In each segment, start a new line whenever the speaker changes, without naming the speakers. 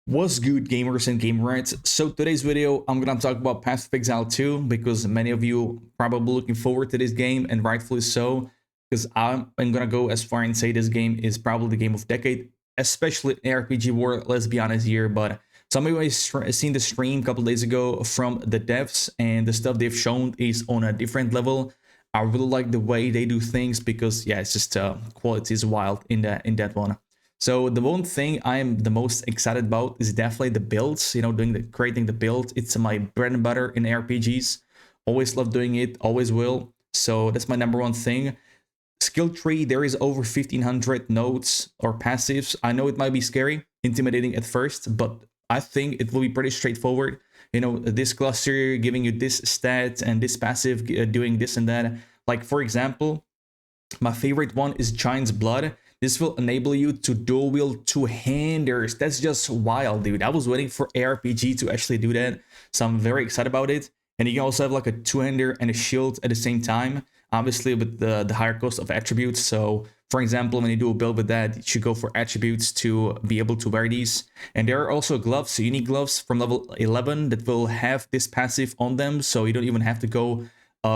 What's good, gamers and gamerettes? So today's video, I'm gonna talk about Path of Exile 2 because many of you probably looking forward to this game, and rightfully so, because I'm gonna go as far and say this game is probably the game of decade, especially in RPG world. Let's be honest here, but some of you have seen the stream a couple days ago from the devs, and the stuff they've shown is on a different level. I really like the way they do things because yeah, it's just quality is wild in that one. So the one thing I'm the most excited about is definitely the builds, creating the build. It's my bread and butter in RPGs. Always love doing it, always will. So that's my number one thing. Skill tree, there is over 1500 nodes or passives. I know it might be scary, intimidating at first, but I think it will be pretty straightforward. This cluster giving you this stat and this passive doing this and that. Like for example, my favorite one is Giant's Blood. This will enable you to dual wield two-handers. That's just wild, dude. I was waiting for ARPG to actually do that, so I'm very excited about it. And you can also have like a two-hander and a shield at the same time, obviously with the higher cost of attributes. So for example, when you do a build with that, you should go for attributes to be able to wear these. And there are also gloves, unique gloves from level 11 that will have this passive on them, so you don't even have to go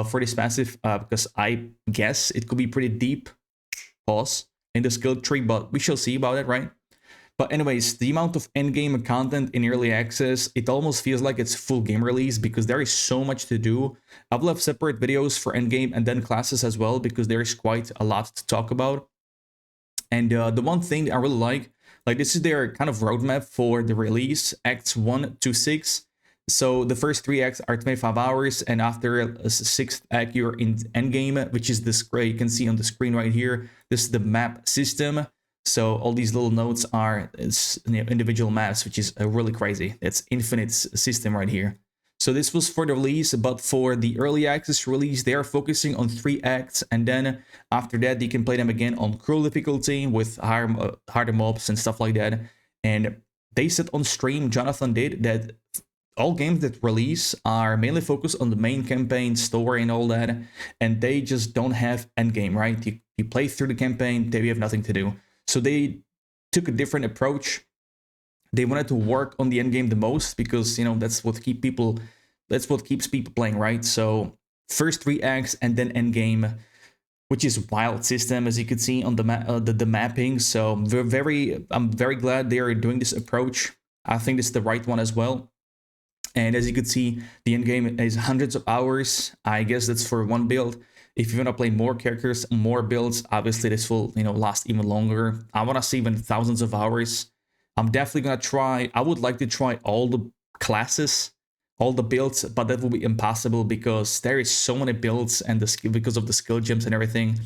for this passive, because I guess it could be pretty deep, pause, in the skill tree, but we shall see about it, right? But anyways, the amount of endgame content in early access, it almost feels like it's full game release because there is so much to do. I will have separate videos for endgame and then classes as well because there is quite a lot to talk about. And the one thing I really like this is their kind of roadmap for the release, acts 1 to 6. So the first 3 acts are 25 hours, and after a 6th act, you're in endgame, which is this gray you can see on the screen right here. This is the map system. So all these little nodes are individual maps, which is really crazy. It's infinite system right here. So this was for the release, but for the early access release, they are focusing on 3 acts, and then after that, you can play them again on cruel difficulty with harder mobs and stuff like that. And they said on stream, Jonathan did, that all games that release are mainly focused on the main campaign, story, and all that, and they just don't have endgame, right? You play through the campaign, they have nothing to do. So they took a different approach. They wanted to work on the endgame the most because that's what keeps people playing, right? So first 3 acts and then endgame, which is wild system, as you can see on the mapping. So I'm very glad they are doing this approach. I think this is the right one as well. And as you can see, the endgame is hundreds of hours. I guess that's for one build. If you want to play more characters, more builds, obviously this will last even longer. I want to see even thousands of hours. I'm definitely gonna try. I would like to try all the classes, all the builds, but that will be impossible because there is so many builds and because of the skill gems and everything.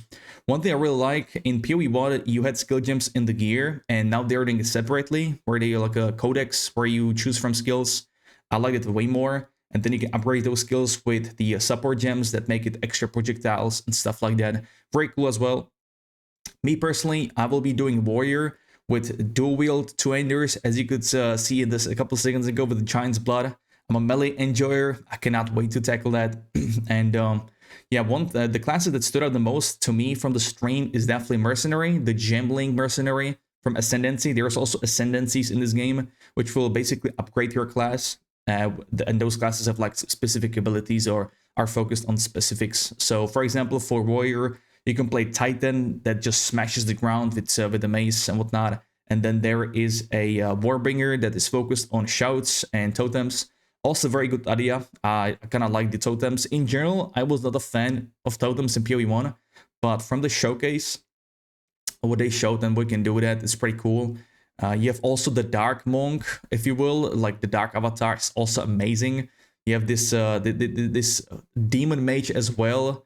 One thing I really like in PoE1, you had skill gems in the gear, and now they're doing it separately, where they like a codex where you choose from skills. I like it way more. And then you can upgrade those skills with the support gems that make it extra projectiles and stuff like that. Very cool as well. Me personally, I will be doing warrior with dual wield two-handers, as you could see in this a couple seconds ago with the Giant's Blood. I'm a melee enjoyer. I cannot wait to tackle that. And yeah, the classes that stood out the most to me from the stream is definitely Mercenary, the Gembling Mercenary from Ascendency. There's also Ascendancies in this game, which will basically upgrade your class. And those classes have like specific abilities or are focused on specifics. So for example, for warrior, you can play Titan that just smashes the ground with the mace and whatnot. And then there is a warbringer that is focused on shouts and totems. Also very good idea. I kind of like the totems. In general, I was not a fan of totems in PoE1, but from the showcase, what they showed and what you can do with that is pretty cool. You have also the Dark Monk, if you will, like the Dark Avatar is also amazing. You have this this Demon Mage as well.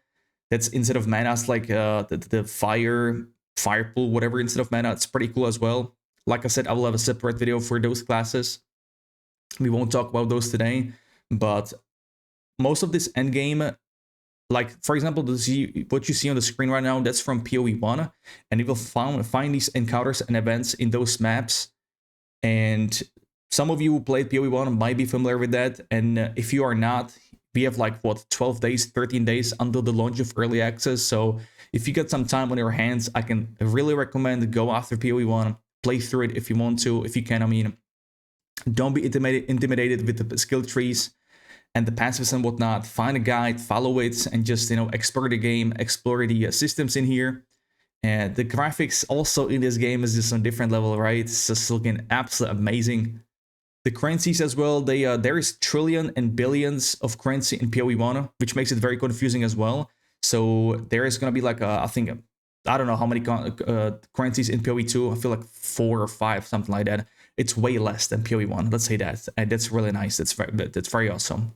That's instead of mana, it's like the fire pool, whatever, instead of mana. It's pretty cool as well. Like I said, I will have a separate video for those classes. We won't talk about those today, but most of this endgame, like for example, what you see on the screen right now, that's from PoE1, and you will find these encounters and events in those maps. And some of you who played PoE1 might be familiar with that, and if you are not, we have like what, 12 days, 13 days until the launch of early access. So if you get some time on your hands, I can really recommend go after PoE1, play through it if you want to, if you can. I mean, Don't be intimidated with the skill trees and the passives and whatnot. Find a guide, follow it, and just, explore the game, explore the systems in here. And the graphics also in this game is just on a different level, right? It's just looking absolutely amazing. The currencies as well, there is trillion and billions of currency in PoE 1, which makes it very confusing as well. So there is going to be like, I think, I don't know how many currencies in PoE 2. I feel like 4 or 5, something like that. It's way less than PoE 1, let's say that. And that's really nice. That's very awesome.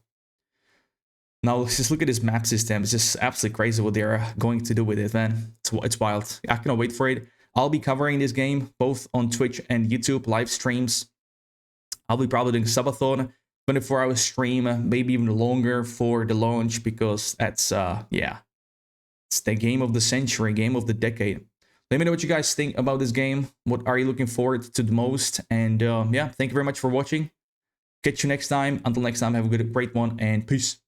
Now let's just look at this map system. It's just absolutely crazy what they're going to do with it, man. It's wild. I cannot wait for it. I'll be covering this game both on Twitch and YouTube live streams. I'll be probably doing subathon, 24-hour stream, maybe even longer for the launch, because that's yeah, it's the game of the century, game of the decade. Let me know what you guys think about this game. What are you looking forward to the most? And yeah, thank you very much for watching. Catch you next time. Until next time, have a great one, and peace.